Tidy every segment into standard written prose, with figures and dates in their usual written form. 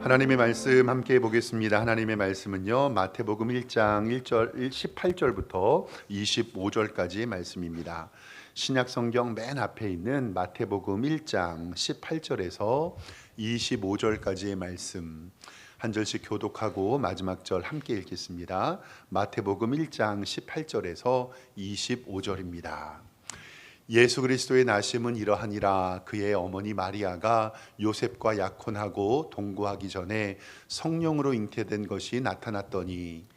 하나님의 말씀 함께 보겠습니다. 하나님의 말씀은요, 마태복음 1장 18절부터 25절까지의 말씀입니다. 신약 성경 맨 앞에 있는 마태복음 1장 18절에서 25절까지의 말씀 한 절씩 교독하고 마지막 절 함께 읽겠습니다. 마태복음 1장 18절에서 25절입니다. 예수 그리스도의 나심은 이러하니라. 그의 어머니 마리아가 요셉과 약혼하고 동거하기 전에 성령으로 잉태된 것이 나타났더니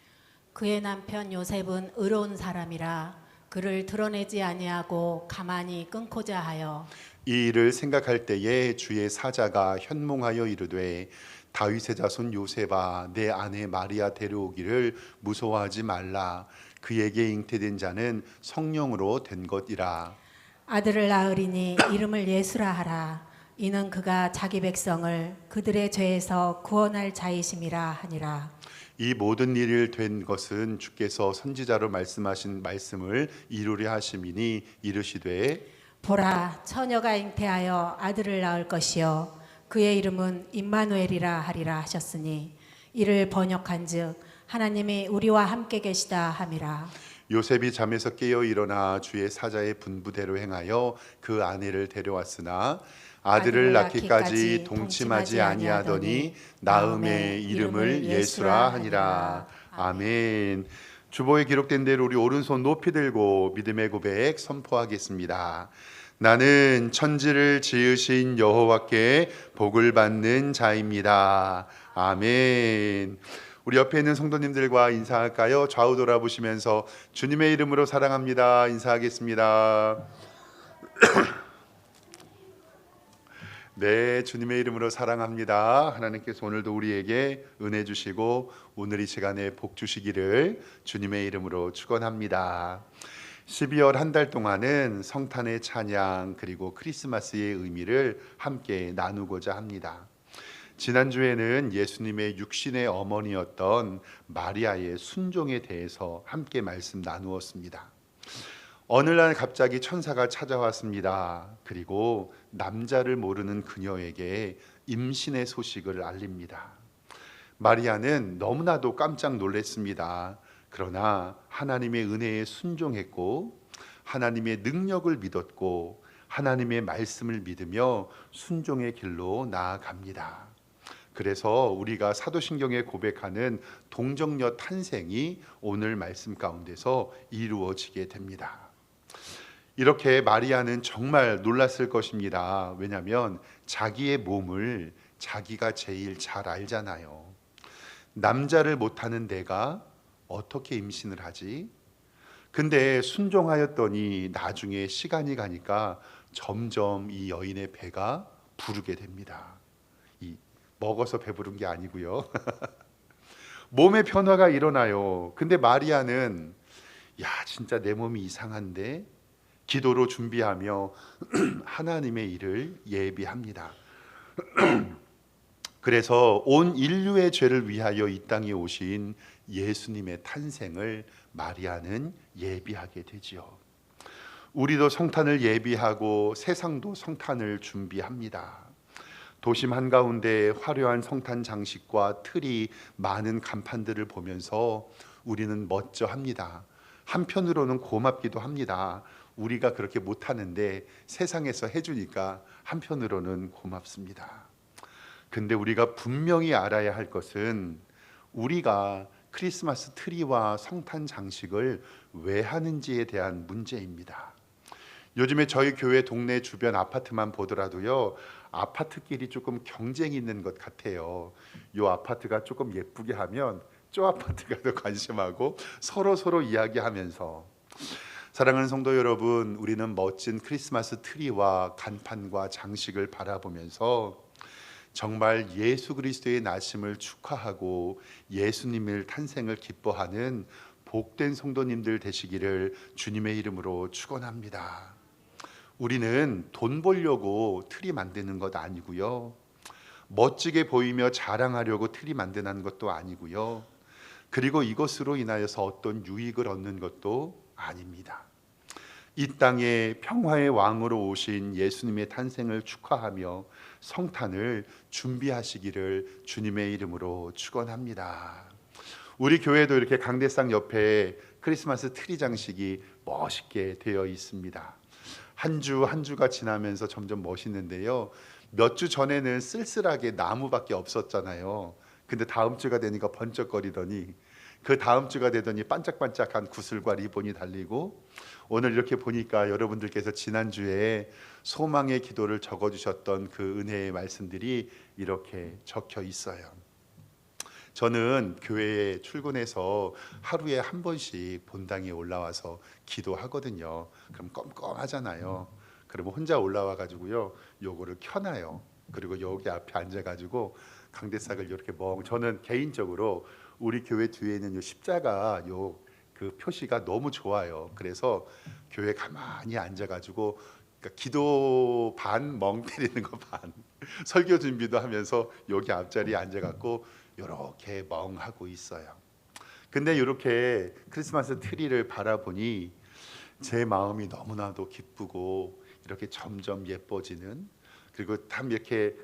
그의 남편 요셉은 의로운 사람이라 그를 드러내지 아니하고 가만히 끊고자 하여 이 일을 생각할 때에 주의 사자가 현몽하여 이르되 다윗의 자손 요셉아, 내 아내 마리아 데려오기를 무서워하지 말라. 그에게 잉태된 자는 성령으로 된 것이라. 아들을 낳으리니 이름을 예수라 하라. 이는 그가 자기 백성을 그들의 죄에서 구원할 자이심이라 하니라. 이 모든 일을 된 것은 주께서 선지자로 말씀하신 말씀을 이루려 하심이니 이르시되 보라, 처녀가 잉태하여 아들을 낳을 것이요 그의 이름은 임마누엘이라 하리라 하셨으니 이를 번역한즉 하나님이 우리와 함께 계시다 함이라. 요셉이 잠에서 깨어 일어나 주의 사자의 분부대로 행하여 그 아내를 데려왔으나 아들을 낳기까지 동침하지 아니하더니 낳음의 이름을 예수라 하니라. 아멘. 주보에 기록된 대로 우리 오른손 높이 들고 믿음의 고백 선포하겠습니다. 나는 천지를 지으신 여호와께 복을 받는 자입니다. 아멘. 우리 옆에 있는 성도님들과 인사할까요? 좌우 돌아보시면서 주님의 이름으로 사랑합니다. 인사하겠습니다. 네, 주님의 이름으로 사랑합니다. 하나님께서 오늘도 우리에게 은혜 주시고 오늘 이 시간에 복 주시기를 주님의 이름으로 축원합니다. 12월 한 달 동안은 성탄의 찬양 그리고 크리스마스의 의미를 함께 나누고자 합니다. 지난주에는 예수님의 육신의 어머니였던 마리아의 순종에 대해서 함께 말씀 나누었습니다. 어느 날 갑자기 천사가 찾아왔습니다. 그리고 남자를 모르는 그녀에게 임신의 소식을 알립니다. 마리아는 너무나도 깜짝 놀랐습니다. 그러나 하나님의 은혜에 순종했고 하나님의 능력을 믿었고 하나님의 말씀을 믿으며 순종의 길로 나아갑니다. 그래서 우리가 사도신경에 고백하는 동정녀 탄생이 오늘 말씀 가운데서 이루어지게 됩니다. 이렇게 마리아는 정말 놀랐을 것입니다. 왜냐하면 자기의 몸을 자기가 제일 잘 알잖아요. 남자를 못하는 내가 어떻게 임신을 하지? 근데 순종하였더니 나중에 시간이 가니까 점점 이 여인의 배가 부르게 됩니다. 먹어서 배부른 게 아니고요. 몸의 변화가 일어나요. 근데 마리아는 진짜 내 몸이 이상한데 기도로 준비하며 하나님의 일을 예비합니다. 그래서 온 인류의 죄를 위하여 이 땅에 오신 예수님의 탄생을 마리아는 예비하게 되지요. 우리도 성탄을 예비하고 세상도 성탄을 준비합니다. 도심 한가운데 화려한 성탄 장식과 틀이 많은 간판들을 보면서 우리는 멋져합니다. 한편으로는 고맙기도 합니다. 우리가 그렇게 못하는데 세상에서 해주니까 한편으로는 고맙습니다. 근데 우리가 분명히 알아야 할 것은 우리가 크리스마스 트리와 성탄 장식을 왜 하는지에 대한 문제입니다. 요즘에 저희 교회 동네 주변 아파트만 보더라도요, 아파트끼리 조금 경쟁이 있는 것 같아요. 이 아파트가 조금 예쁘게 하면 저 아파트가 더 관심하고 서로 이야기하면서. 사랑하는 성도 여러분, 우리는 멋진 크리스마스 트리와 간판과 장식을 바라보면서 정말 예수 그리스도의 나심을 축하하고 예수님의 탄생을 기뻐하는 복된 성도님들 되시기를 주님의 이름으로 축원합니다. 우리는 돈 벌려고 트리 만드는 것 아니고요. 멋지게 보이며 자랑하려고 트리 만드는 것도 아니고요. 그리고 이것으로 인하여서 어떤 유익을 얻는 것도 아닙니다. 이 땅에 평화의 왕으로 오신 예수님의 탄생을 축하하며 성탄을 준비하시기를 주님의 이름으로 축원합니다. 우리 교회도 이렇게 강대상 옆에 크리스마스 트리 장식이 멋있게 되어 있습니다. 한 주 한 주가 지나면서 점점 멋있는데요. 몇 주 전에는 쓸쓸하게 나무밖에 없었잖아요. 근데 다음 주가 되니까 번쩍거리더니, 그 다음 주가 되더니 반짝반짝한 구슬과 리본이 달리고, 오늘 이렇게 보니까 여러분들께서 지난주에 소망의 기도를 적어주셨던 그 은혜의 말씀들이 이렇게 적혀 있어요. 저는 교회에 출근해서 하루에 한 번씩 본당에 올라와서 기도하거든요. 그럼 껌껌하잖아요. 그러면 혼자 올라와 가지고요, 요거를 켜놔요. 그리고 여기 앞에 앉아 가지고 강대상을 이렇게 저는 개인적으로 우리 교회 뒤에 있는 요 십자가 그 표시가 너무 좋아요. 그래서 교회 가만히 앉아 가지고, 그러니까 기도 반, 멍 때리는 거 반, 설교 준비도 하면서 여기 앞자리에 앉아 갖고 이렇게 멍하고 있어요. 근데 이렇게 크리스마스 트리를 바라보니 제 마음이 너무나도 기쁘고 이렇게 점점 예뻐지는, 그리고 참 이렇게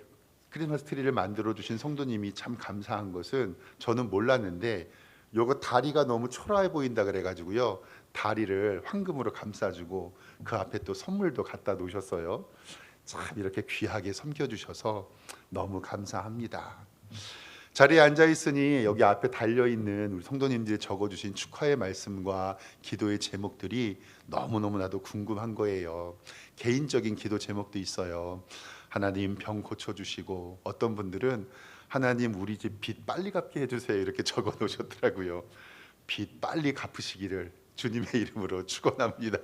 크리스마스 트리를 만들어 주신 성도님이 참 감사한 것은, 저는 몰랐는데 요거 다리가 너무 초라해 보인다 그래가지고요, 다리를 황금으로 감싸주고 그 앞에 또 선물도 갖다 놓으셨어요. 참 이렇게 귀하게 섬겨주셔서 너무 감사합니다. 자리에 앉아 있으니 여기 앞에 달려 있는 우리 성도님들이 적어주신 축하의 말씀과 기도의 제목들이 너무너무나도 궁금한 거예요. 개인적인 기도 제목도 있어요. 하나님 병 고쳐주시고, 어떤 분들은 하나님 우리 집 빚 빨리 갚게 해주세요, 이렇게 적어 놓으셨더라고요. 빚 빨리 갚으시기를 주님의 이름으로 축원합니다.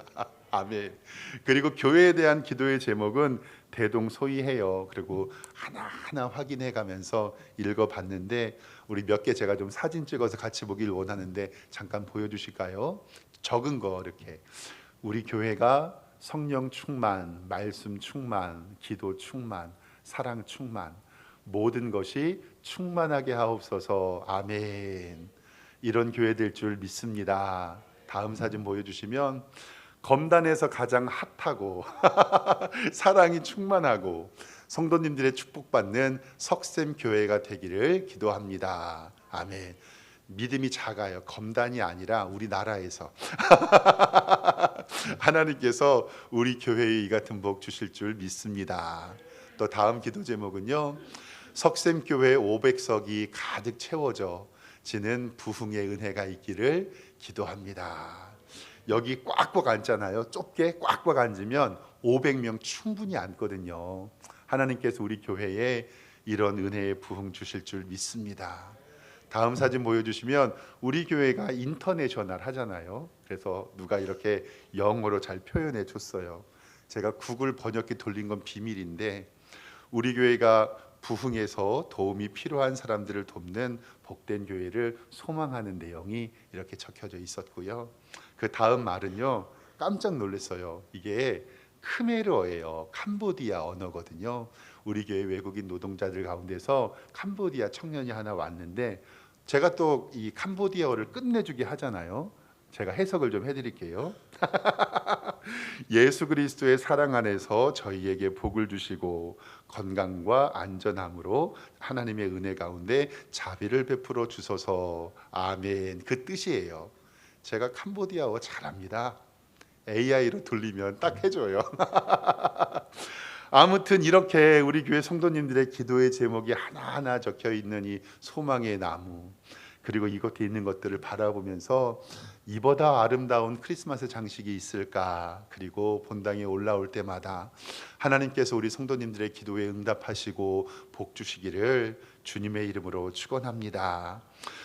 아멘. 그리고 교회에 대한 기도의 제목은 대동소이해요. 그리고 하나하나 확인해 가면서 읽어봤는데, 우리 몇 개 제가 좀 사진 찍어서 같이 보길 원하는데 잠깐 보여주실까요? 적은 거 이렇게, 우리 교회가 성령 충만, 말씀 충만, 기도 충만, 사랑 충만, 모든 것이 충만하게 하옵소서. 아멘. 이런 교회 될 줄 믿습니다. 다음 사진 보여주시면, 검단에서 가장 핫하고 사랑이 충만하고 성도님들의 축복받는 석샘 교회가 되기를 기도합니다. 아멘. 믿음이 작아요. 검단이 아니라 우리나라에서 하나님께서 우리 교회에 이 같은 복 주실 줄 믿습니다. 또 다음 기도 제목은요, 석샘 교회 500석이 가득 채워져 지는 부흥의 은혜가 있기를 기도합니다. 여기 꽉꽉 앉잖아요. 좁게 꽉꽉 앉으면 500명 충분히 앉거든요. 하나님께서 우리 교회에 이런 은혜의 부흥 주실 줄 믿습니다. 다음 사진 보여주시면, 우리 교회가 인터내셔널 하잖아요. 그래서 누가 이렇게 영어로 잘 표현해 줬어요. 제가 구글 번역기 돌린 건 비밀인데, 우리 교회가 부흥에서 도움이 필요한 사람들을 돕는 복된 교회를 소망하는 내용이 이렇게 적혀져 있었고요. 그 다음 말은요, 깜짝 놀랐어요. 이게 크메르어예요. 캄보디아 언어거든요. 우리 교회 외국인 노동자들 가운데서 캄보디아 청년이 하나 왔는데, 제가 또 이 캄보디아어를 끝내주게 하잖아요. 제가 해석을 좀 해드릴게요. 예수 그리스도의 사랑 안에서 저희에게 복을 주시고 건강과 안전함으로 하나님의 은혜 가운데 자비를 베풀어 주소서. 아멘. 그 뜻이에요. 제가 캄보디아어 잘합니다. AI로 돌리면 딱 해줘요. 아무튼 이렇게 우리 교회 성도님들의 기도의 제목이 하나하나 적혀 있는 이 소망의 나무, 그리고 이곳에 있는 것들을 바라보면서 이보다 아름다운 크리스마스 장식이 있을까? 그리고 본당에 올라올 때마다 하나님께서 우리 성도님들의 기도에 응답하시고 복 주시기를 주님의 이름으로 축원합니다.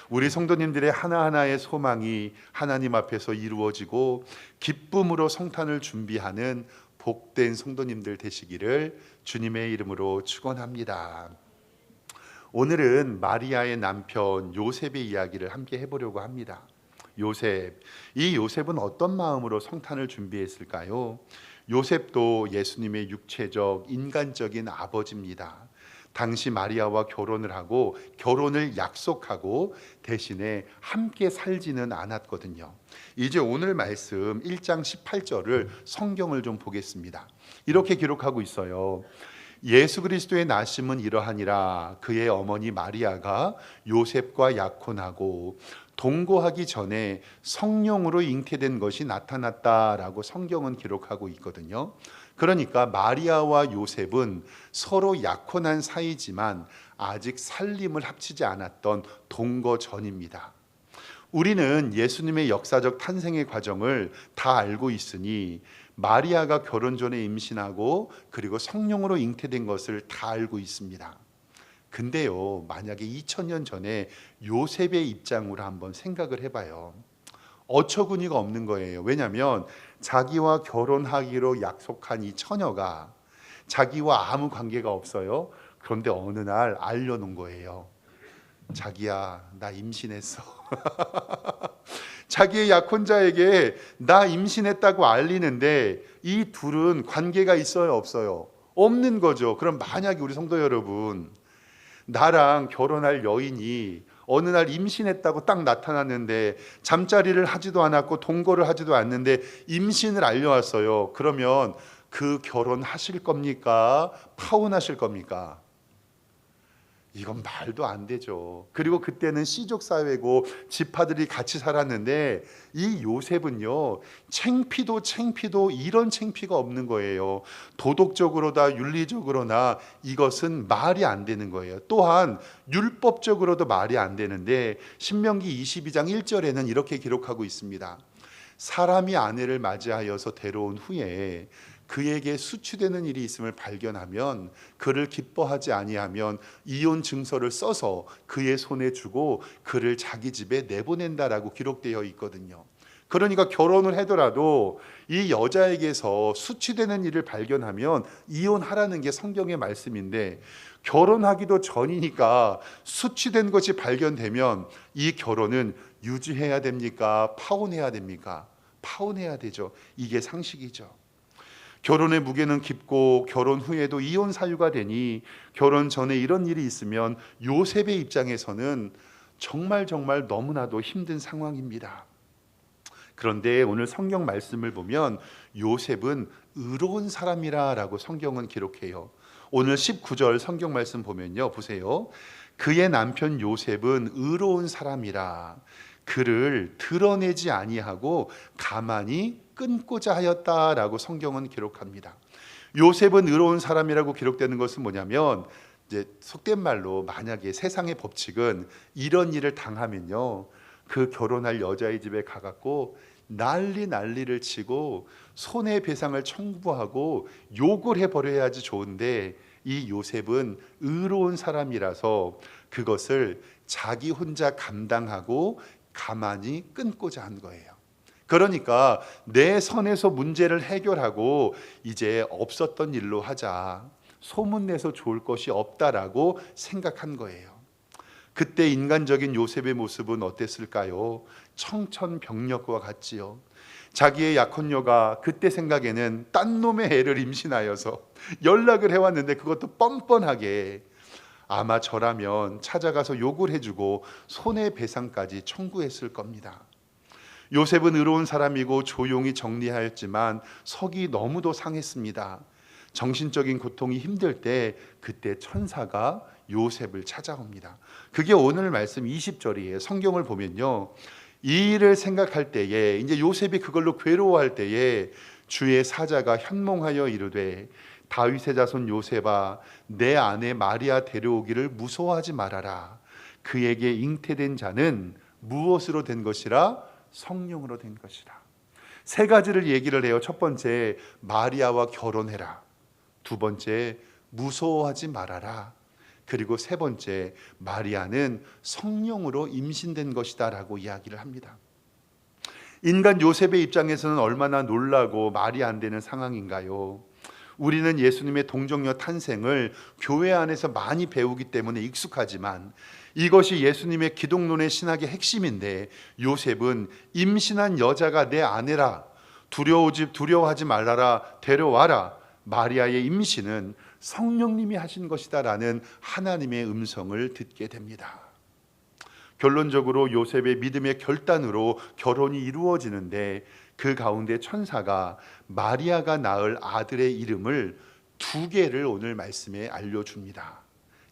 우리 성도님들의 하나하나의 소망이 하나님 앞에서 이루어지고 기쁨으로 성탄을 준비하는 복된 성도님들 되시기를 주님의 이름으로 축원합니다. 오늘은 마리아의 남편 요셉의 이야기를 함께 해보려고 합니다. 요셉, 이 요셉은 어떤 마음으로 성탄을 준비했을까요? 요셉도 예수님의 육체적 인간적인 아버지입니다. 당시 마리아와 결혼을 하고 결혼을 약속하고 대신에 함께 살지는 않았거든요. 이제 오늘 말씀 1장 18절을 성경을 좀 보겠습니다. 이렇게 기록하고 있어요. 예수 그리스도의 나심은 이러하니라. 그의 어머니 마리아가 요셉과 약혼하고 동거하기 전에 성령으로 잉태된 것이 나타났다라고 성경은 기록하고 있거든요. 그러니까 마리아와 요셉은 서로 약혼한 사이지만 아직 살림을 합치지 않았던 동거 전입니다. 우리는 예수님의 역사적 탄생의 과정을 다 알고 있으니 마리아가 결혼 전에 임신하고 그리고 성령으로 잉태된 것을 다 알고 있습니다. 근데요, 만약에 2000년 전에 요셉의 입장으로 한번 생각을 해봐요. 어처구니가 없는 거예요. 왜냐하면 자기와 결혼하기로 약속한 이 처녀가 자기와 아무 관계가 없어요. 그런데 어느 날 알려놓은 거예요. 자기야, 나 임신했어. 자기의 약혼자에게 나 임신했다고 알리는데 이 둘은 관계가 있어요, 없어요? 없는 거죠. 그럼 만약에 우리 성도 여러분, 나랑 결혼할 여인이 어느 날 임신했다고 딱 나타났는데 잠자리를 하지도 않았고 동거를 하지도 않는데 임신을 알려왔어요. 그러면 그 결혼하실 겁니까? 파혼하실 겁니까? 이건 말도 안 되죠. 그리고 그때는 씨족 사회고 지파들이 같이 살았는데 이 요셉은요, 창피도 이런 창피가 없는 거예요. 도덕적으로다 윤리적으로나 이것은 말이 안 되는 거예요. 또한 율법적으로도 말이 안 되는데 신명기 22장 1절에는 이렇게 기록하고 있습니다. 사람이 아내를 맞이하여서 데려온 후에 그에게 수치되는 일이 있음을 발견하면 그를 기뻐하지 아니하면 이혼 증서를 써서 그의 손에 주고 그를 자기 집에 내보낸다라고 기록되어 있거든요. 그러니까 결혼을 하더라도 이 여자에게서 수치되는 일을 발견하면 이혼하라는 게 성경의 말씀인데 결혼하기도 전이니까 수치된 것이 발견되면 이 결혼은 유지해야 됩니까? 파혼해야 됩니까? 파혼해야 되죠. 이게 상식이죠. 결혼의 무게는 깊고 결혼 후에도 이혼 사유가 되니 결혼 전에 이런 일이 있으면 요셉의 입장에서는 정말 너무나도 힘든 상황입니다. 그런데 오늘 성경 말씀을 보면 요셉은 의로운 사람이라고 성경은 기록해요. 오늘 19절 성경 말씀 보면요, 보세요. 그의 남편 요셉은 의로운 사람이라 그를 드러내지 아니하고 가만히 끊고자 하였다라고 성경은 기록합니다. 요셉은 의로운 사람이라고 기록되는 것은 뭐냐면 이제 속된 말로 만약에 세상의 법칙은 이런 일을 당하면요, 그 결혼할 여자의 집에 가갖고 난리를 치고 손해배상을 청구하고 욕을 해버려야지 좋은데 이 요셉은 의로운 사람이라서 그것을 자기 혼자 감당하고 가만히 끊고자 한 거예요. 그러니까 내 선에서 문제를 해결하고 이제 없었던 일로 하자, 소문내서 좋을 것이 없다라고 생각한 거예요. 그때 인간적인 요셉의 모습은 어땠을까요? 청천벽력과 같지요. 자기의 약혼녀가 그때 생각에는 딴 놈의 애를 임신하여서 연락을 해왔는데 그것도 뻔뻔하게 아마 저라면 찾아가서 욕을 해주고 손해배상까지 청구했을 겁니다. 요셉은 의로운 사람이고 조용히 정리하였지만 속이 너무도 상했습니다. 정신적인 고통이 힘들 때 그때 천사가 요셉을 찾아옵니다. 그게 오늘 말씀 20절이에요. 성경을 보면요, 이 일을 생각할 때에 이제 요셉이 그걸로 괴로워할 때에 주의 사자가 현몽하여 이르되 다윗의 자손 요셉아 내 아내 마리아 데려오기를 무서워하지 말아라. 그에게 잉태된 자는 무엇으로 된 것이라? 성령으로 된 것이라. 세 가지를 얘기를 해요. 첫 번째, 마리아와 결혼해라. 두 번째, 무서워하지 말아라. 그리고 세 번째, 마리아는 성령으로 임신된 것이다 라고 이야기를 합니다. 인간 요셉의 입장에서는 얼마나 놀라고 말이 안 되는 상황인가요? 우리는 예수님의 동정녀 탄생을 교회 안에서 많이 배우기 때문에 익숙하지만 이것이 예수님의 기독론의 신학의 핵심인데 요셉은 임신한 여자가 내 아내라, 두려워하지 말라라, 데려와라. 마리아의 임신은 성령님이 하신 것이다라는 하나님의 음성을 듣게 됩니다. 결론적으로 요셉의 믿음의 결단으로 결혼이 이루어지는데 그 가운데 천사가 마리아가 낳을 아들의 이름을 2개를 오늘 말씀에 알려줍니다.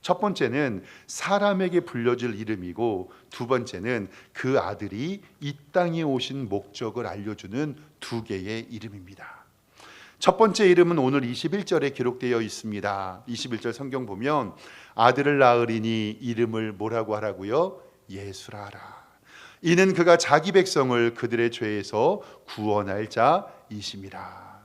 첫 번째는 사람에게 불려질 이름이고, 두 번째는 그 아들이 이 땅에 오신 목적을 알려주는 2개의 이름입니다. 첫 번째 이름은 오늘 21절에 기록되어 있습니다. 21절 성경 보면 아들을 낳으리니 이름을 뭐라고 하라고요? 예수라 하라. 이는 그가 자기 백성을 그들의 죄에서 구원할 자이심이라.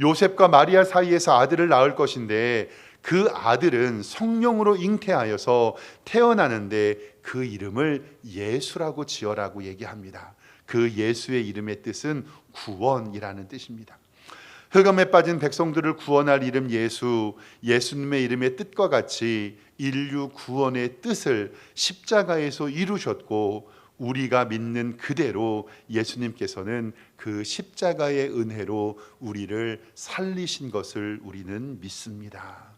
요셉과 마리아 사이에서 아들을 낳을 것인데 그 아들은 성령으로 잉태하여서 태어나는데 그 이름을 예수라고 지어라고 얘기합니다. 그 예수의 이름의 뜻은 구원이라는 뜻입니다. 흑암에 빠진 백성들을 구원할 이름 예수, 예수님의 이름의 뜻과 같이 인류 구원의 뜻을 십자가에서 이루셨고, 우리가 믿는 그대로 예수님께서는 그 십자가의 은혜로 우리를 살리신 것을 우리는 믿습니다.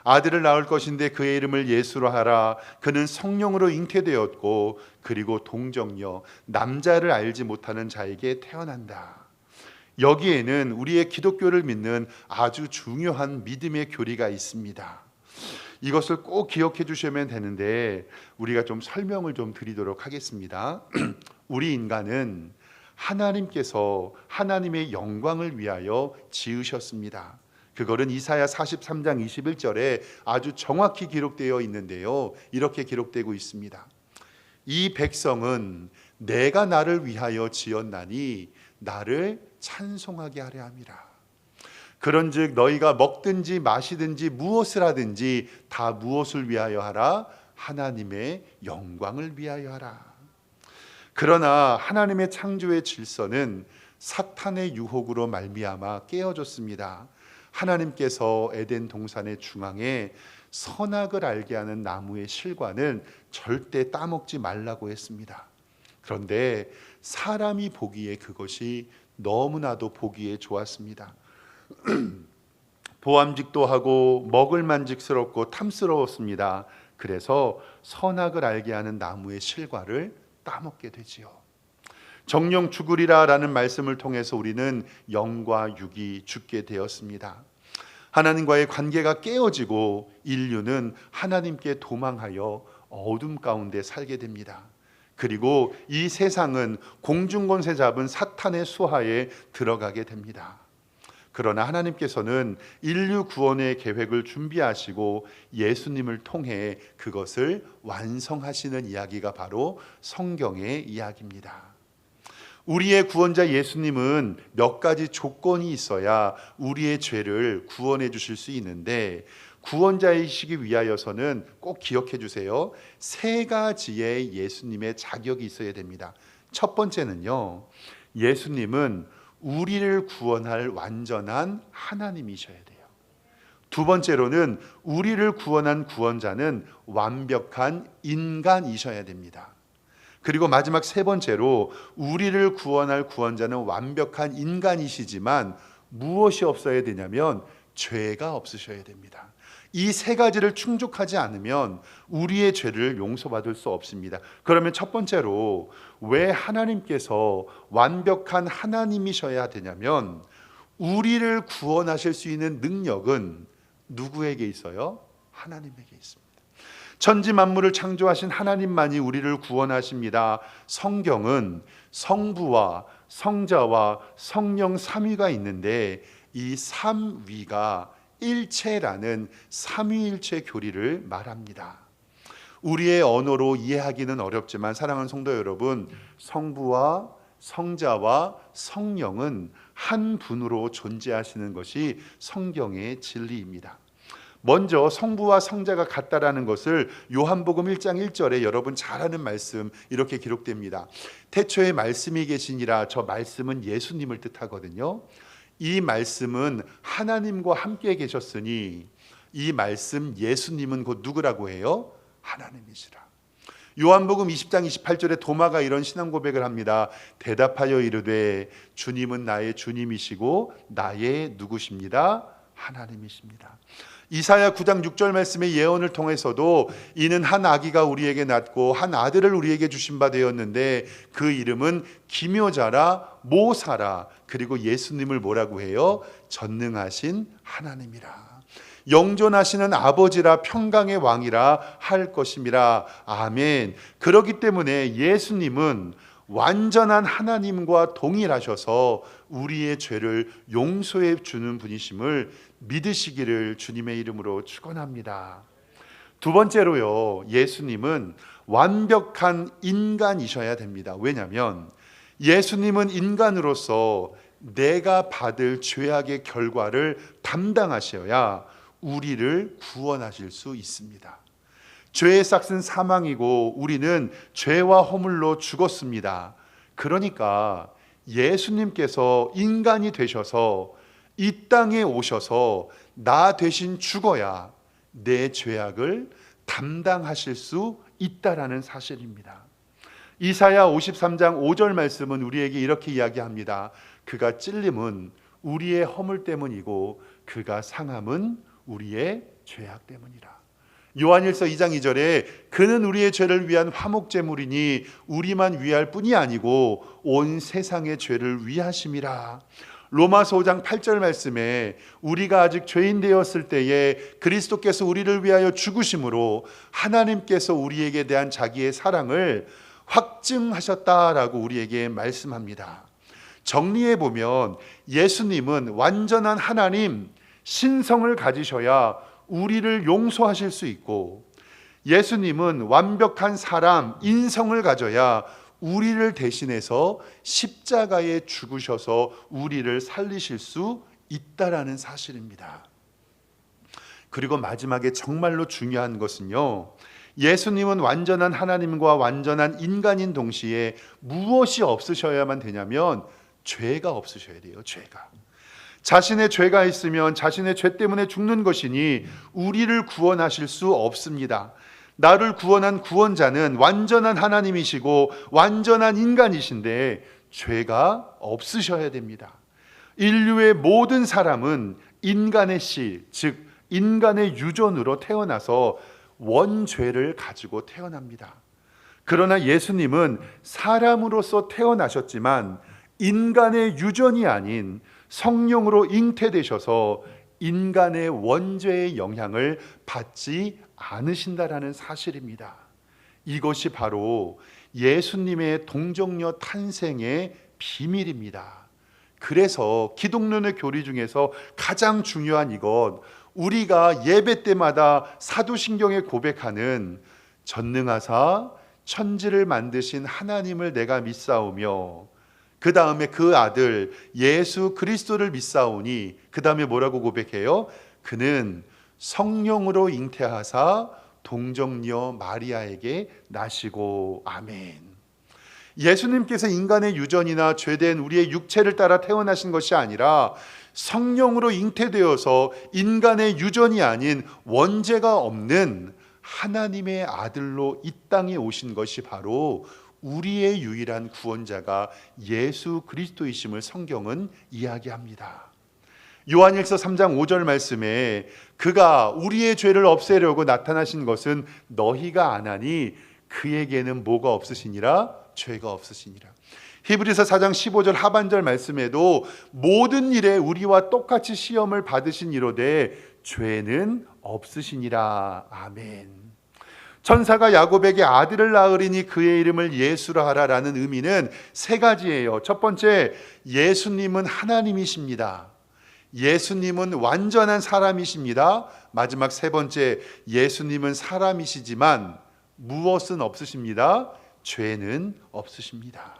아들을 낳을 것인데 그의 이름을 예수로 하라. 그는 성령으로 잉태되었고 그리고 동정녀, 남자를 알지 못하는 자에게 태어난다. 여기에는 우리의 기독교를 믿는 아주 중요한 믿음의 교리가 있습니다. 이것을 꼭 기억해 주시면 되는데 우리가 좀 설명을 좀 드리도록 하겠습니다. 우리 인간은 하나님께서 하나님의 영광을 위하여 지으셨습니다. 그거는 이사야 43장 21절에 아주 정확히 기록되어 있는데요, 이렇게 기록되고 있습니다. 이 백성은 내가 나를 위하여 지었나니 나를 찬송하게 하려 함이라. 그런즉 너희가 먹든지 마시든지 무엇을 하든지 다 무엇을 위하여 하라? 하나님의 영광을 위하여 하라. 그러나 하나님의 창조의 질서는 사탄의 유혹으로 말미암아 깨어졌습니다. 하나님께서 에덴 동산의 중앙에 선악을 알게 하는 나무의 실과는 절대 따먹지 말라고 했습니다. 그런데 사람이 보기에 그것이 너무나도 보기에 좋았습니다. 보암직도 하고 먹을 만직스럽고 탐스러웠습니다. 그래서 선악을 알게 하는 나무의 실과를 따먹게 되지요. 정령 죽으리라 라는 말씀을 통해서 우리는 영과 육이 죽게 되었습니다. 하나님과의 관계가 깨어지고 인류는 하나님께 도망하여 어둠 가운데 살게 됩니다. 그리고 이 세상은 공중권세 잡은 사탄의 수하에 들어가게 됩니다. 그러나 하나님께서는 인류 구원의 계획을 준비하시고 예수님을 통해 그것을 완성하시는 이야기가 바로 성경의 이야기입니다. 우리의 구원자 예수님은 몇 가지 조건이 있어야 우리의 죄를 구원해 주실 수 있는데, 구원자이시기 위하여서는 꼭 기억해 주세요. 3가지의 예수님의 자격이 있어야 됩니다. 첫 번째는요, 예수님은 우리를 구원할 완전한 하나님이셔야 돼요. 두 번째로는 우리를 구원한 구원자는 완벽한 인간이셔야 됩니다. 그리고 마지막 3번째로 우리를 구원할 구원자는 완벽한 인간이시지만 무엇이 없어야 되냐면 죄가 없으셔야 됩니다. 이 3가지를 충족하지 않으면 우리의 죄를 용서받을 수 없습니다. 그러면 첫 번째로 왜 하나님께서 완벽한 하나님이셔야 되냐면, 우리를 구원하실 수 있는 능력은 누구에게 있어요? 하나님에게 있습니다. 천지 만물을 창조하신 하나님만이 우리를 구원하십니다. 성경은 성부와 성자와 성령 3위가 있는데 이 3위가 일체라는 삼위일체 교리를 말합니다. 우리의 언어로 이해하기는 어렵지만 사랑하는 성도 여러분, 성부와 성자와 성령은 한 분으로 존재하시는 것이 성경의 진리입니다. 먼저 성부와 성자가 같다라는 것을 요한복음 1장 1절에 여러분 잘 아는 말씀 이렇게 기록됩니다. 태초에 말씀이 계시니라. 저 말씀은 예수님을 뜻하거든요. 이 말씀은 하나님과 함께 계셨으니 이 말씀 예수님은 곧 누구라고 해요? 하나님이시라. 요한복음 20장 28절에 도마가 이런 신앙 고백을 합니다. 대답하여 이르되 주님은 나의 주님이시고 나의 누구십니다? 하나님이십니다. 이사야 9장 6절 말씀의 예언을 통해서도 이는 한 아기가 우리에게 낳고 한 아들을 우리에게 주신 바 되었는데 그 이름은 기묘자라 모사라. 그리고 예수님을 뭐라고 해요? 전능하신 하나님이라. 영존하시는 아버지라 평강의 왕이라 할 것임이라. 아멘. 그렇기 때문에 예수님은 완전한 하나님과 동일하셔서 우리의 죄를 용서해 주는 분이심을 믿으시기를 주님의 이름으로 축원합니다. 두 번째로요, 예수님은 완벽한 인간이셔야 됩니다. 왜냐하면 예수님은 인간으로서 내가 받을 죄악의 결과를 담당하셔야 우리를 구원하실 수 있습니다. 죄의 삭은 사망이고 우리는 죄와 허물로 죽었습니다. 그러니까 예수님께서 인간이 되셔서 이 땅에 오셔서 나 대신 죽어야 내 죄악을 담당하실 수 있다라는 사실입니다. 이사야 53장 5절 말씀은 우리에게 이렇게 이야기합니다. 그가 찔림은 우리의 허물 때문이고 그가 상함은 우리의 죄악 때문이라. 요한일서 2장 2절에 그는 우리의 죄를 위한 화목제물이니 우리만 위할 뿐이 아니고 온 세상의 죄를 위하심이라. 로마서 5장 8절 말씀에 우리가 아직 죄인 되었을 때에 그리스도께서 우리를 위하여 죽으심으로 하나님께서 우리에게 대한 자기의 사랑을 확증하셨다라고 우리에게 말씀합니다. 정리해 보면 예수님은 완전한 하나님 신성을 가지셔야 우리를 용서하실 수 있고, 예수님은 완벽한 사람 인성을 가져야 우리를 대신해서 십자가에 죽으셔서 우리를 살리실 수 있다라는 사실입니다. 그리고 마지막에 정말로 중요한 것은요, 예수님은 완전한 하나님과 완전한 인간인 동시에 무엇이 없으셔야만 되냐면 죄가 없으셔야 돼요. 죄가. 자신의 죄가 있으면 자신의 죄 때문에 죽는 것이니 우리를 구원하실 수 없습니다. 나를 구원한 구원자는 완전한 하나님이시고 완전한 인간이신데 죄가 없으셔야 됩니다. 인류의 모든 사람은 인간의 씨, 즉 인간의 유전으로 태어나서 원죄를 가지고 태어납니다. 그러나 예수님은 사람으로서 태어나셨지만 인간의 유전이 아닌 성령으로 잉태되셔서 인간의 원죄의 영향을 받지 않으신다라는 사실입니다. 이것이 바로 예수님의 동정녀 탄생의 비밀입니다. 그래서 기독론의 교리 중에서 가장 중요한 이것, 우리가 예배 때마다 사도신경에 고백하는 전능하사 천지를 만드신 하나님을 내가 믿사오며 그 다음에 그 아들 예수 그리스도를 믿사오니, 그 다음에 뭐라고 고백해요? 그는 성령으로 잉태하사 동정녀 마리아에게 나시고. 아멘. 예수님께서 인간의 유전이나 죄된 우리의 육체를 따라 태어나신 것이 아니라 성령으로 잉태되어서 인간의 유전이 아닌 원죄가 없는 하나님의 아들로 이 땅에 오신 것이 바로 우리의 유일한 구원자가 예수 그리스도이심을 성경은 이야기합니다. 요한일서 3장 5절 말씀에 그가 우리의 죄를 없애려고 나타나신 것은 너희가 아나니 그에게는 뭐가 없으시니라? 죄가 없으시니라. 히브리서 4장 15절 하반절 말씀에도 모든 일에 우리와 똑같이 시험을 받으신 이로되 죄는 없으시니라. 아멘. 천사가 야곱에게 아들을 낳으리니 그의 이름을 예수라 하라라는 의미는 세 가지예요. 첫 번째, 예수님은 하나님이십니다. 예수님은 완전한 사람이십니다. 마지막 세 번째, 예수님은 사람이시지만 무엇은 없으십니다? 죄는 없으십니다.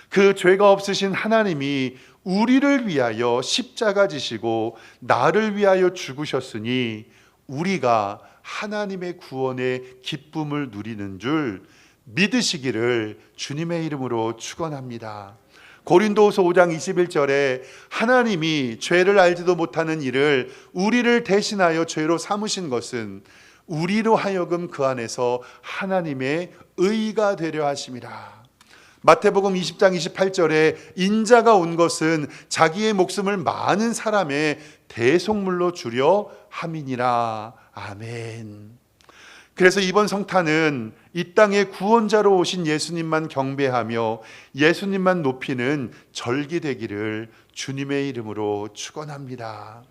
그 죄가 없으신 하나님이 우리를 위하여 십자가 지시고 나를 위하여 죽으셨으니 우리가 하나님의 구원의 기쁨을 누리는 줄 믿으시기를 주님의 이름으로 축원합니다. 고린도후서 5장 21절에 하나님이 죄를 알지도 못하는 이를 우리를 대신하여 죄로 삼으신 것은 우리로 하여금 그 안에서 하나님의 의가 되려 하심이라. 마태복음 20장 28절에 인자가 온 것은 자기의 목숨을 많은 사람의 대속물로 주려 함이니라. 아멘. 그래서 이번 성탄은 이 땅에 구원자로 오신 예수님만 경배하며 예수님만 높이는 절기 되기를 주님의 이름으로 축원합니다.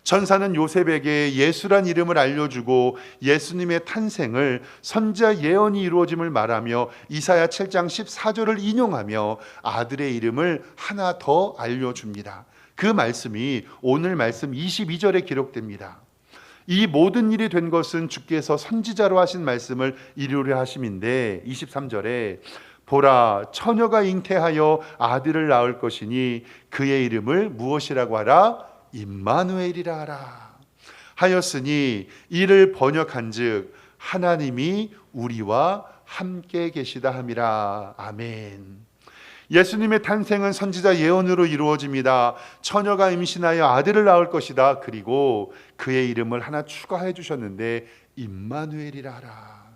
천사는 요셉에게 예수란 이름을 알려주고 예수님의 탄생을 선지자 예언이 이루어짐을 말하며 이사야 7장 14절을 인용하며 아들의 이름을 하나 더 알려줍니다. 그 말씀이 오늘 말씀 22절에 기록됩니다. 이 모든 일이 된 것은 주께서 선지자로 하신 말씀을 이루려 하심인데 23절에 보라 처녀가 잉태하여 아들을 낳을 것이니 그의 이름을 무엇이라고 하라? 임마누엘이라 하라 하였으니 이를 번역한즉 하나님이 우리와 함께 계시다 함이라. 아멘. 예수님의 탄생은 선지자 예언으로 이루어집니다. 처녀가 임신하여 아들을 낳을 것이다. 그리고 그의 이름을 하나 추가해 주셨는데 임마누엘이라 하라.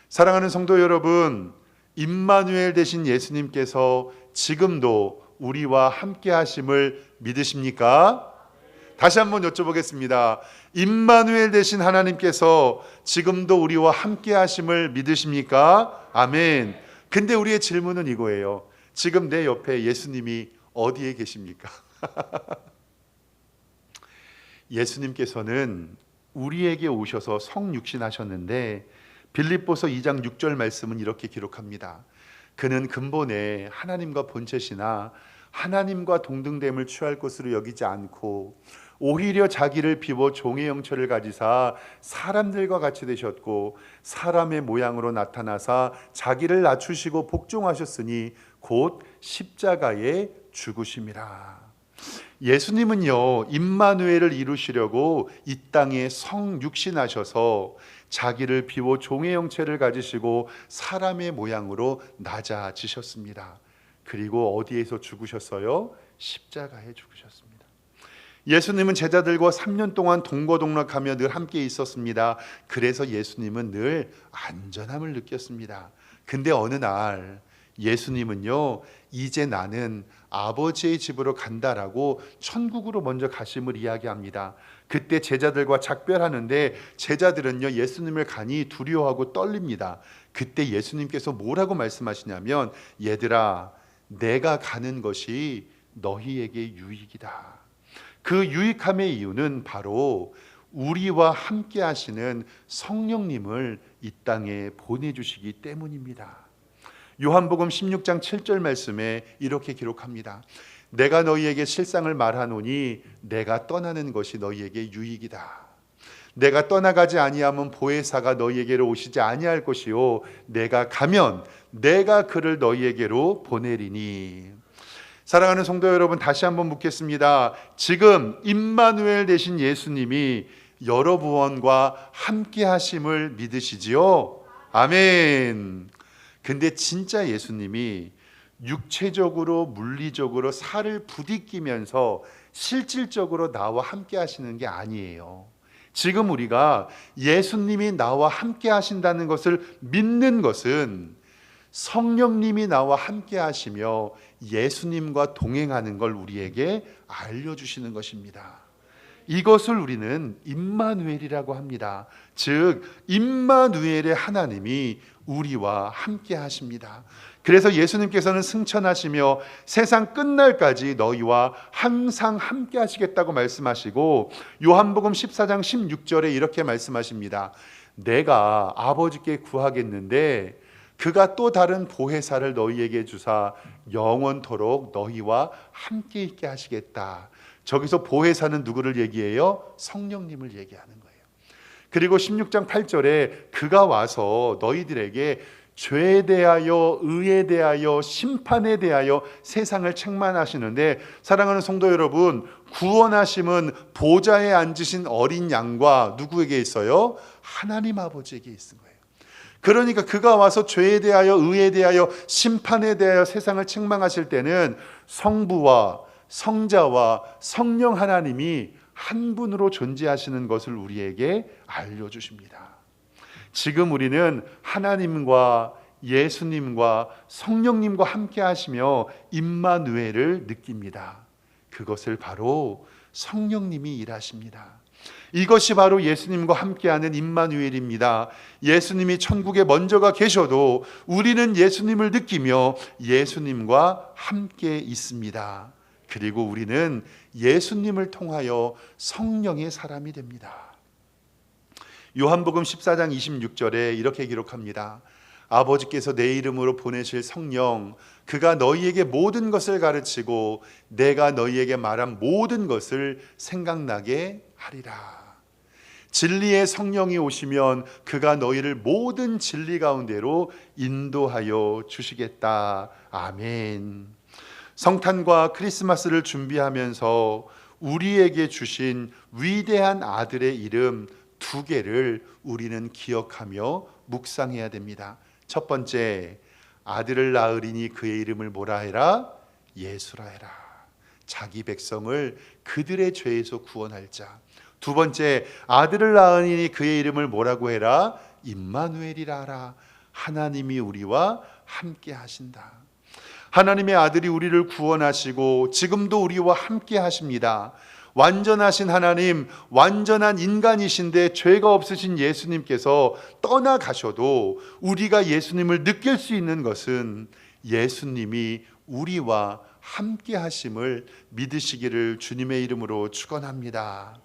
사랑하는 성도 여러분, 임마누엘 되신 예수님께서 지금도 우리와 함께 하심을 믿으십니까? 다시 한번 여쭤보겠습니다. 임마누엘 되신 하나님께서 지금도 우리와 함께 하심을 믿으십니까? 아멘. 근데 우리의 질문은 이거예요. 지금 내 옆에 예수님이 어디에 계십니까? 예수님께서는 우리에게 오셔서 성육신하셨는데 빌립보서 2장 6절 말씀은 이렇게 기록합니다. 그는 근본에 하나님과 본체시나 하나님과 동등됨을 취할 것으로 여기지 않고 오히려 자기를 비워 종의 형체를 가지사 사람들과 같이 되셨고 사람의 모양으로 나타나사 자기를 낮추시고 복종하셨으니 곧 십자가에 죽으심이라. 예수님은요 임마누엘을 이루시려고 이 땅에 성육신하셔서 자기를 비워 종의 형체를 가지시고 사람의 모양으로 낮아지셨습니다. 그리고 어디에서 죽으셨어요? 십자가에 죽으셨습니다. 예수님은 제자들과 3년 동안 동거동락하며 늘 함께 있었습니다. 그래서 예수님은 늘 안전함을 느꼈습니다. 근데 어느 날 예수님은요 이제 나는 아버지의 집으로 간다라고 천국으로 먼저 가심을 이야기합니다. 그때 제자들과 작별하는데 제자들은요 예수님을 가니 두려워하고 떨립니다. 그때 예수님께서 뭐라고 말씀하시냐면 얘들아 내가 가는 것이 너희에게 유익이다. 그 유익함의 이유는 바로 우리와 함께 하시는 성령님을 이 땅에 보내주시기 때문입니다. 요한복음 16장 7절 말씀에 이렇게 기록합니다. 내가 너희에게 실상을 말하노니 내가 떠나는 것이 너희에게 유익이다. 내가 떠나가지 아니하면 보혜사가 너희에게로 오시지 아니할 것이요 내가 가면 내가 그를 너희에게로 보내리니. 사랑하는 성도 여러분, 다시 한번 묻겠습니다. 지금 임마누엘 되신 예수님이 여러분과 함께 하심을 믿으시지요? 아멘. 근데 진짜 예수님이 육체적으로 물리적으로 살을 부딪히면서 실질적으로 나와 함께 하시는 게 아니에요. 지금 우리가 예수님이 나와 함께 하신다는 것을 믿는 것은 성령님이 나와 함께 하시며 예수님과 동행하는 걸 우리에게 알려주시는 것입니다. 이것을 우리는 임마누엘이라고 합니다. 즉 임마누엘의 하나님이 우리와 함께 하십니다. 그래서 예수님께서는 승천하시며 세상 끝날까지 너희와 항상 함께 하시겠다고 말씀하시고 요한복음 14장 16절에 이렇게 말씀하십니다. 내가 아버지께 구하겠는데 그가 또 다른 보혜사를 너희에게 주사 영원토록 너희와 함께 있게 하시겠다. 저기서 보혜사는 누구를 얘기해요? 성령님을 얘기하는 거예요. 그리고 16장 8절에 그가 와서 너희들에게 죄에 대하여 의에 대하여 심판에 대하여 세상을 책망하시는데, 사랑하는 성도 여러분, 구원하심은 보좌에 앉으신 어린 양과 누구에게 있어요? 하나님 아버지에게 있는 거예요. 그러니까 그가 와서 죄에 대하여 의에 대하여 심판에 대하여 세상을 책망하실 때는 성부와 성자와 성령 하나님이 한 분으로 존재하시는 것을 우리에게 알려주십니다. 지금 우리는 하나님과 예수님과 성령님과 함께 하시며 임마누엘을 느낍니다. 그것을 바로 성령님이 일하십니다. 이것이 바로 예수님과 함께하는 임마누엘입니다. 예수님이 천국에 먼저가 계셔도 우리는 예수님을 느끼며 예수님과 함께 있습니다. 그리고 우리는 예수님을 통하여 성령의 사람이 됩니다. 요한복음 14장 26절에 이렇게 기록합니다. 아버지께서 내 이름으로 보내실 성령, 그가 너희에게 모든 것을 가르치고 내가 너희에게 말한 모든 것을 생각나게 하리라. 진리의 성령이 오시면 그가 너희를 모든 진리 가운데로 인도하여 주시겠다. 아멘. 성탄과 크리스마스를 준비하면서 우리에게 주신 위대한 아들의 이름 2개를 우리는 기억하며 묵상해야 됩니다. 첫 번째, 아들을 낳으리니 그의 이름을 뭐라 해라? 예수라 해라. 자기 백성을 그들의 죄에서 구원할 자. 두 번째, 아들을 낳으니 그의 이름을 뭐라고 해라? 임마누엘이라 하라. 하나님이 우리와 함께 하신다. 하나님의 아들이 우리를 구원하시고 지금도 우리와 함께 하십니다. 완전하신 하나님, 완전한 인간이신데 죄가 없으신 예수님께서 떠나가셔도 우리가 예수님을 느낄 수 있는 것은 예수님이 우리와 함께 하심을 믿으시기를 주님의 이름으로 축원합니다.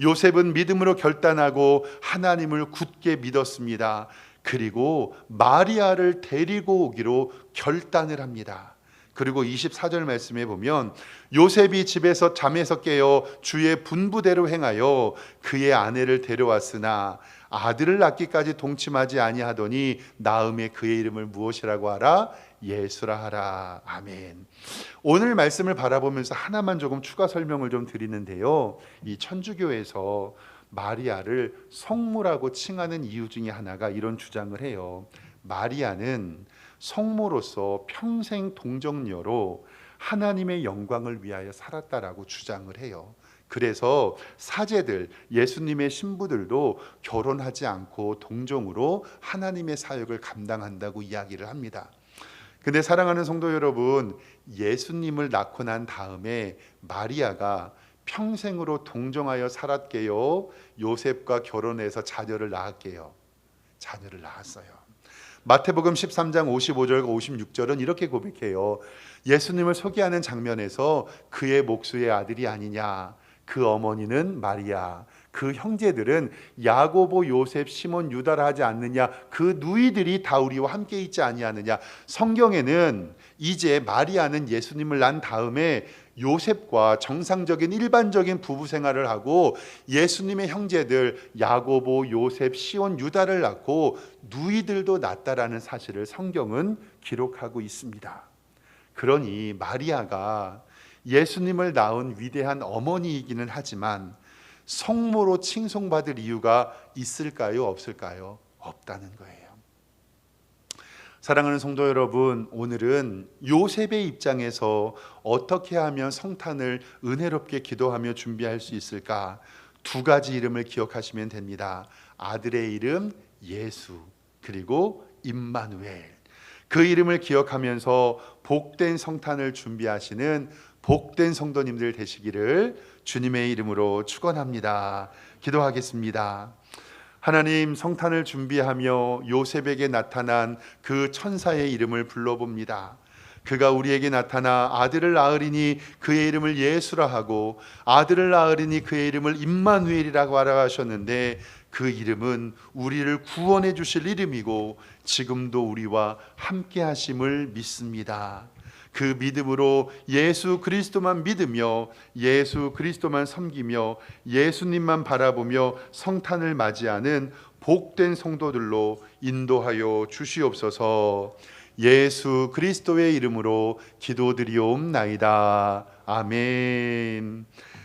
요셉은 믿음으로 결단하고 하나님을 굳게 믿었습니다. 그리고 마리아를 데리고 오기로 결단을 합니다. 그리고 24절 말씀에 보면 요셉이 집에서 잠에서 깨어 주의 분부대로 행하여 그의 아내를 데려왔으나 아들을 낳기까지 동침하지 아니하더니 낳음에 그의 이름을 무엇이라고 하라? 예수라 하라. 아멘. 오늘 말씀을 바라보면서 하나만 조금 추가 설명을 좀 드리는데요. 이 천주교에서 마리아를 성모라고 칭하는 이유 중에 하나가 이런 주장을 해요. 마리아는 성모로서 평생 동정녀로 하나님의 영광을 위하여 살았다라고 주장을 해요. 그래서 사제들, 예수님의 신부들도 결혼하지 않고 동정으로 하나님의 사역을 감당한다고 이야기를 합니다. 근데 사랑하는 성도 여러분, 예수님을 낳고 난 다음에 마리아가 평생으로 동정하여 살았게요, 요셉과 결혼해서 자녀를 낳았게요? 자녀를 낳았어요. 마태복음 13장 55절과 56절은 이렇게 고백해요. 예수님을 소개하는 장면에서 그의 목수의 아들이 아니냐, 그 어머니는 마리아, 그 형제들은 야고보, 요셉, 시몬, 유다라 하지 않느냐, 그 누이들이 다 우리와 함께 있지 아니하느냐. 성경에는 이제 마리아는 예수님을 낳은 다음에 요셉과 정상적인 일반적인 부부 생활을 하고 예수님의 형제들 야고보, 요셉, 시온, 유다를 낳고 누이들도 낳았다라는 사실을 성경은 기록하고 있습니다. 그러니 마리아가 예수님을 낳은 위대한 어머니이기는 하지만 성모로 칭송받을 이유가 있을까요? 없을까요? 없다는 거예요. 사랑하는 성도 여러분, 오늘은 요셉의 입장에서 어떻게 하면 성탄을 은혜롭게 기도하며 준비할 수 있을까? 2가지 이름을 기억하시면 됩니다. 아들의 이름 예수, 그리고 임마누엘. 그 이름을 기억하면서 복된 성탄을 준비하시는 복된 성도님들 되시기를 주님의 이름으로 축원합니다. 기도하겠습니다. 하나님, 성탄을 준비하며 요셉에게 나타난 그 천사의 이름을 불러봅니다. 그가 우리에게 나타나 아들을 낳으리니 그의 이름을 예수라 하고 아들을 낳으리니 그의 이름을 임마누엘이라고 하라 하셨는데, 그 이름은 우리를 구원해 주실 이름이고 지금도 우리와 함께 하심을 믿습니다. 그 믿음으로 예수 그리스도만 믿으며 예수 그리스도만 섬기며 예수님만 바라보며 성탄을 맞이하는 복된 성도들로 인도하여 주시옵소서. 예수 그리스도의 이름으로 기도드리옵나이다. 아멘.